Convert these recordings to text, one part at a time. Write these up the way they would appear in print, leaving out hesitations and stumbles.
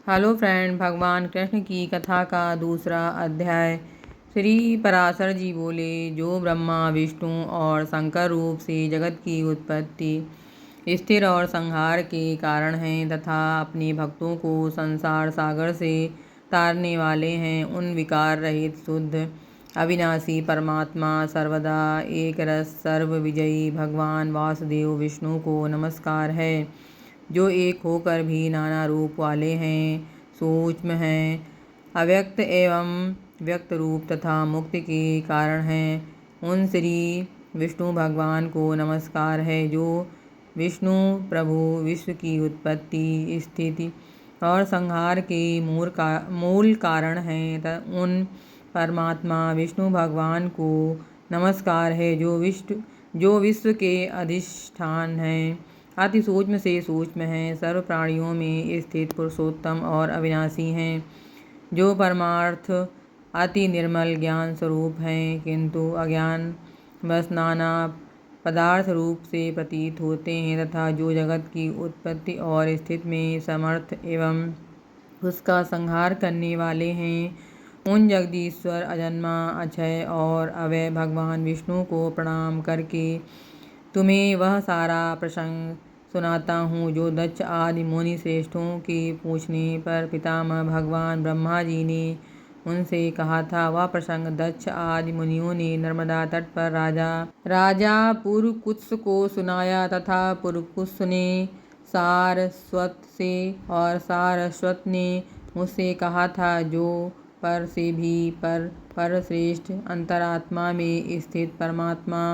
Hello friend, भगवान कृष्ण की कथा का दूसरा अध्याय। श्री पराशर जी बोले, जो ब्रह्मा विष्णु और शंकर रूप से जगत की उत्पत्ति, स्थिर और संहार के कारण हैं तथा अपने भक्तों को संसार सागर से तारने वाले हैं, उन विकार रहित शुद्ध अविनाशी परमात्मा सर्वदा एक रस सर्व विजयी भगवान वासुदेव विष्णु को नमस्कार है, जो एक होकर भी नाना रूप वाले हैं, सूक्ष्म हैं, अव्यक्त एवं व्यक्त रूप तथा मुक्ति के कारण हैं। उन श्री विष्णु भगवान को नमस्कार है, जो विष्णु प्रभु विश्व की उत्पत्ति, स्थिति और संहार के मूल कारण हैं। उन परमात्मा विष्णु भगवान को नमस्कार है, जो विश्व के अधिष्ठान हैं, अति सूक्ष्म से सूक्ष्म हैं, सर्व प्राणियों में स्थित पुरुषोत्तम और अविनाशी हैं, जो परमार्थ अति निर्मल ज्ञान स्वरूप हैं, किंतु अज्ञान बस नाना पदार्थ रूप से प्रतीत होते हैं, तथा जो जगत की उत्पत्ति और स्थिति में समर्थ एवं उसका संहार करने वाले हैं। उन जगदीश्वर अजन्मा अक्षय और अवय भगवान विष्णु को प्रणाम करके तुम्हें वह सारा प्रसंग सुनाता हूँ, जो दक्ष आदि मुनि श्रेष्ठों के पूछने पर पितामह भगवान ब्रह्मा जी ने उनसे कहा था। वह प्रसंग दक्ष आदि मुनियों ने नर्मदा तट पर राजा पुरकुत्स को सुनाया, तथा पुरकुत्स ने सारस्वत से और सारस्वत ने मुझसे कहा था, जो पर से भी पर श्रेष्ठ अंतरात्मा में स्थित परमात्मा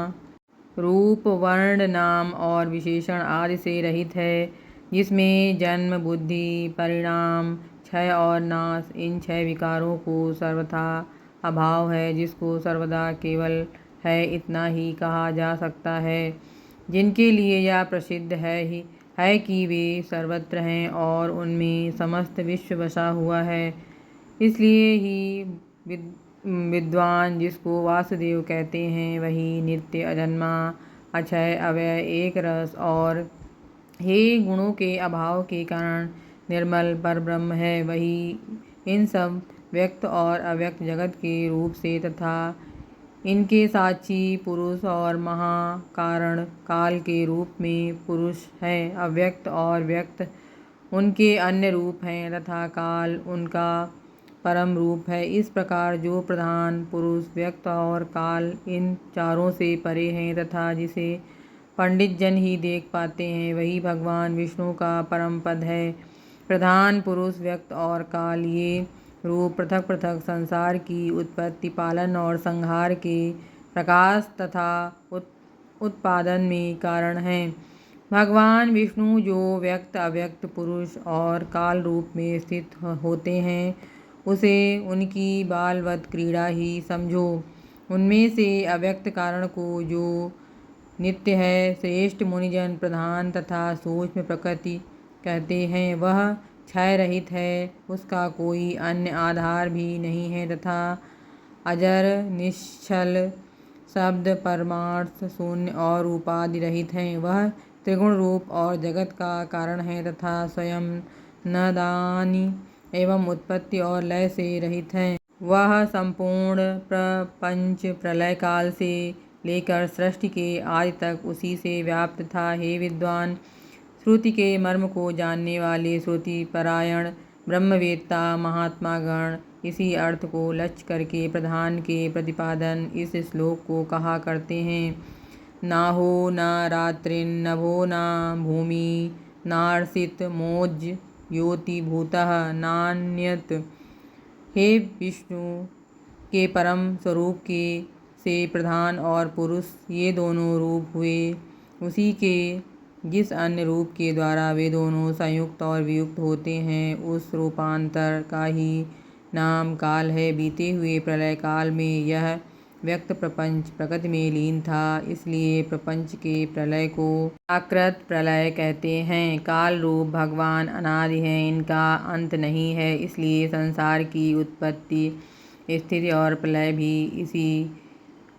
रूप वर्ण नाम और विशेषण आदि से रहित है, जिसमें जन्म बुद्धि परिणाम क्षय और नाश इन 6 विकारों को सर्वथा अभाव है, जिसको सर्वदा केवल है इतना ही कहा जा सकता है, जिनके लिए यह प्रसिद्ध है कि वे सर्वत्र हैं और उनमें समस्त विश्व बसा हुआ है। इसलिए ही विद्वान जिसको वासुदेव कहते हैं, वही नित्य अजन्मा अक्षय अव्यय एक रस और हे गुणों के अभाव के कारण निर्मल परब्रह्म है। वही इन सब व्यक्त और अव्यक्त जगत के रूप से तथा इनके साक्षी पुरुष और महाकारण काल के रूप में पुरुष है। अव्यक्त और व्यक्त उनके अन्य रूप हैं तथा काल उनका परम रूप है। इस प्रकार जो प्रधान पुरुष व्यक्त और काल इन चारों से परे हैं तथा जिसे पंडित जन ही देख पाते हैं, वही भगवान विष्णु का परम पद है। प्रधान पुरुष व्यक्त और काल ये रूप पृथक पृथक संसार की उत्पत्ति पालन और संहार के प्रकाश तथा उत्पादन में कारण हैं। भगवान विष्णु जो व्यक्त अव्यक्त पुरुष और काल रूप में स्थित होते हैं, उसे उनकी बालवत क्रीड़ा ही समझो। उनमें से अव्यक्त कारण को, जो नित्य है, श्रेष्ठ मुनिजन प्रधान तथा सूक्ष्म प्रकृति कहते हैं। वह क्षय रहित है, उसका कोई अन्य आधार भी नहीं है तथा अजर निश्चल शब्द परमार्थ शून्य और उपाधि रहित हैं। वह त्रिगुण रूप और जगत का कारण है तथा स्वयं नदानी एवं उत्पत्ति और लय से रहित हैं। वह संपूर्ण प्रपंच प्रलय काल से लेकर सृष्टि के आदि तक उसी से व्याप्त था। हे विद्वान, श्रुति के मर्म को जानने वाले श्रुति परायण ब्रह्मवेत्ता महात्मा गण इसी अर्थ को लक्ष्य करके प्रधान के प्रतिपादन इस श्लोक को कहा करते हैं। नाहो न रात्रिर्नभो न भूमि नार्षित मोज योति भूतः नान्यत। हे विष्णु के परम स्वरूप के से प्रधान और पुरुष ये दोनों रूप हुए, उसी के जिस अन्य रूप के द्वारा वे दोनों संयुक्त और वियुक्त होते हैं, उस रूपांतर का ही नाम काल है। बीते हुए प्रलय काल में यह व्यक्त प्रपंच प्रकृति में लीन था, इसलिए प्रपंच के प्रलय को प्राकृत प्रलय कहते हैं। काल रूप भगवान अनादि हैं, इनका अंत नहीं है, इसलिए संसार की उत्पत्ति स्थिति और प्रलय भी इसी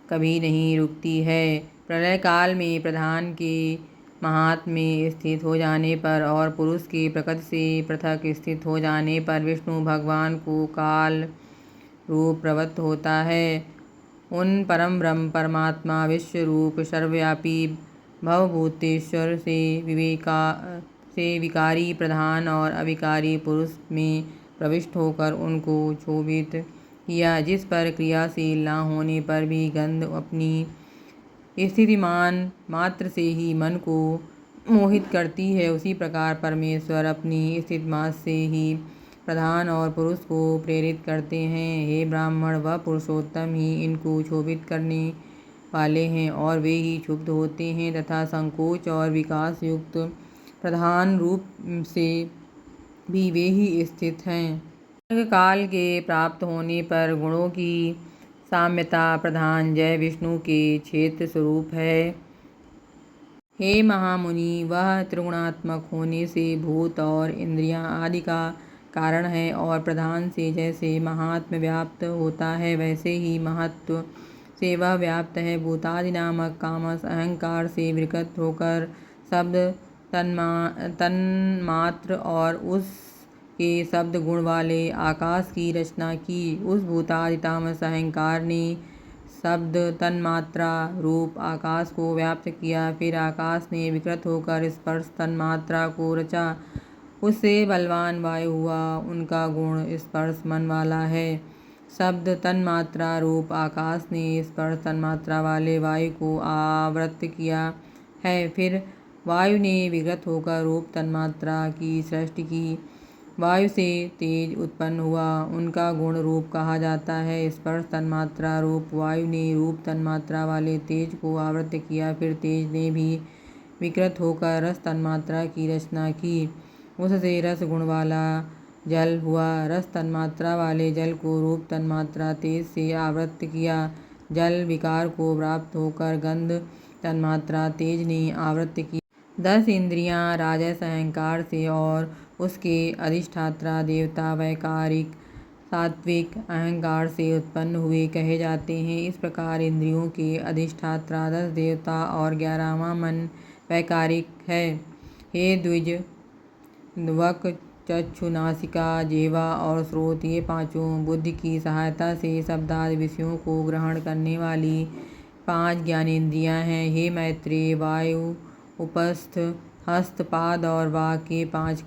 कभी नहीं रुकती है। प्रलय काल में प्रधान के महात्म में स्थित हो जाने पर और पुरुष के प्रकृति से पृथक स्थित हो जाने पर विष्णु भगवान को काल रूप प्रवृत्त होता है। उन परम ब्रह्म परमात्मा विश्व रूप सर्वव्यापी भवभूतेश्वर से विकारी प्रधान और अविकारी पुरुष में प्रविष्ट होकर उनको क्षोभित किया, जिस पर क्रियाशील न होने पर भी गंध अपनी स्थितिमान मात्र से ही मन को मोहित करती है, उसी प्रकार परमेश्वर अपनी स्थितिमान से ही प्रधान और पुरुष को प्रेरित करते हैं। हे ब्राह्मण, वह पुरुषोत्तम ही इनको क्षोभित करने वाले हैं और वे ही क्षुब्ध होते हैं तथा संकोच और विकास युक्त प्रधान रूप से भी वे ही स्थित हैं। काल के प्राप्त होने पर गुणों की साम्यता प्रधान जय विष्णु के क्षेत्र स्वरूप है। हे महामुनि, वह त्रिगुणात्मक होने से भूत और इंद्रियां आदि का कारण है और प्रधान से जैसे महात्म व्याप्त होता है वैसे ही महत्व से वह व्याप्त है। भूतादि नामक कामस अहंकार से विकृत होकर शब्द तन्मात्र और उसके शब्द गुण वाले आकाश की रचना की। उस भूतादि तामस अहंकार ने शब्द तन्मात्रा रूप आकाश को व्याप्त किया, फिर आकाश ने विकृत होकर स्पर्श तन्मात्रा को रचा। उससे बलवान वायु हुआ, उनका गुण स्पर्श मन वाला है। शब्द तन्मात्रा रूप आकाश ने स्पर्श तन्मात्रा वाले वायु को आवृत किया है, फिर वायु ने विकृत होकर रूप तन्मात्रा की सृष्टि की। वायु से तेज उत्पन्न हुआ, उनका गुण रूप कहा जाता है। स्पर्श तन्मात्रा रूप वायु ने रूप तन्मात्रा वाले तेज को आवृत किया, फिर तेज ने भी विकृत होकर रस तन्मात्रा की रचना की। उससे रस गुण वाला जल हुआ, रस तन्मात्रा वाले जल को रूप तन्मात्रा तेज से आवृत किया। जल विकार को प्राप्त होकर गंध तन्मात्रा तेज ने आवृत की। 10 इंद्रियां राजस अहंकार से और उसके अधिष्ठात्रा देवता वैकारिक सात्विक अहंकार से उत्पन्न हुए कहे जाते हैं। इस प्रकार इंद्रियों के अधिष्ठात्रा 10 देवता और 11वां मन वैकारिक है। हे द्विज, वक चक्षु नासिका जिह्वा और स्रोत, ये पांचों बुद्धि की सहायता से शब्दादि विषयों को ग्रहण करने वाली 5 ज्ञानेंद्रियां हैं। हे मैत्रेय, वायु उपस्थ हस्त पाद और वाक के 5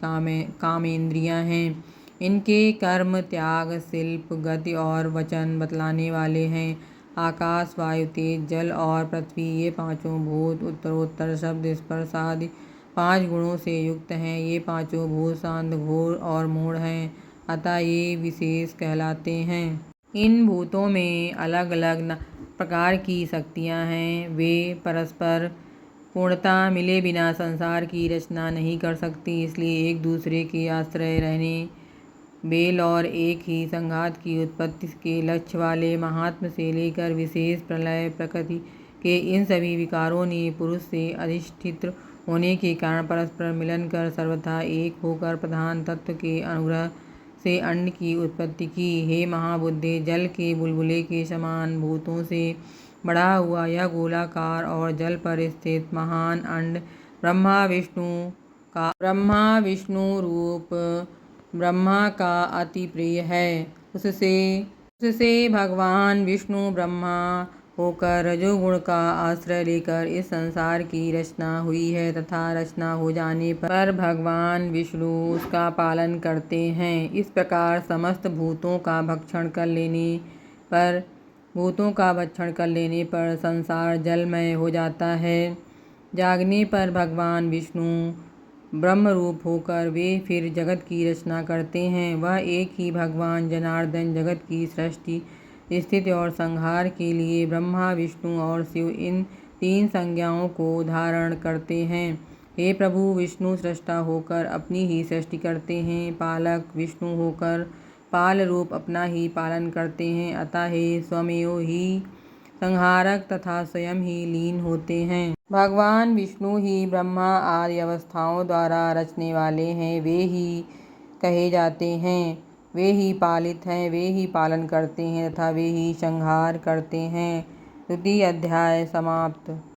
कामेंद्रियां हैं। इनके कर्म त्याग शिल्प गति और वचन बतलाने वाले हैं। आकाश वायु तेज जल और पृथ्वी, ये पांचों भूत उत्तरोत्तर शब्द स्पर्श आदि 5 गुणों से युक्त हैं। ये पांचों भूत शांत घोर और मूढ़ हैं, अतः ये विशेष कहलाते हैं। इन भूतों में अलग अलग प्रकार की शक्तियां हैं। वे परस्पर पूर्णता मिले बिना संसार की रचना नहीं कर सकती, इसलिए एक दूसरे के आश्रय रहने बेल और एक ही संघात की उत्पत्ति के लक्ष्य वाले महात्म से लेकर विशेष प्रलय प्रकृति के इन सभी विकारों ने पुरुष से अधिष्ठित होने के कारण परस्पर मिलन कर सर्वथा एक होकर प्रधान तत्व के अनुग्रह से अंड की उत्पत्ति की। हे महाबुद्धे, जल के बुलबुले के समान भूतों से बढ़ा हुआ यह गोलाकार और जल पर स्थित महान अंड ब्रह्मा विष्णु रूप ब्रह्मा का अति प्रिय है। उससे भगवान विष्णु ब्रह्मा होकर रजोगुण का आश्रय लेकर इस संसार की रचना हुई है तथा रचना हो जाने पर भगवान विष्णु उसका पालन करते हैं। इस प्रकार समस्त भूतों का भक्षण कर लेने पर संसार जलमय हो जाता है। जागने पर भगवान विष्णु ब्रह्म रूप होकर वे फिर जगत की रचना करते हैं। वह एक ही भगवान जनार्दन जगत की सृष्टि स्थिति और संहार के लिए ब्रह्मा विष्णु और शिव इन 3 संज्ञाओं को धारण करते हैं। हे प्रभु, विष्णु सृष्टा होकर अपनी ही सृष्टि करते हैं, पालक विष्णु होकर पाल रूप अपना ही पालन करते हैं, अतः हे स्वमेव ही संहारक तथा स्वयं ही लीन होते हैं। भगवान विष्णु ही ब्रह्मा आदि अवस्थाओं द्वारा रचने वाले हैं, वे ही कहे जाते हैं, वे ही पालित हैं, वे ही पालन करते हैं तथा वे ही संहार करते हैं। द्वितीय अध्याय समाप्त।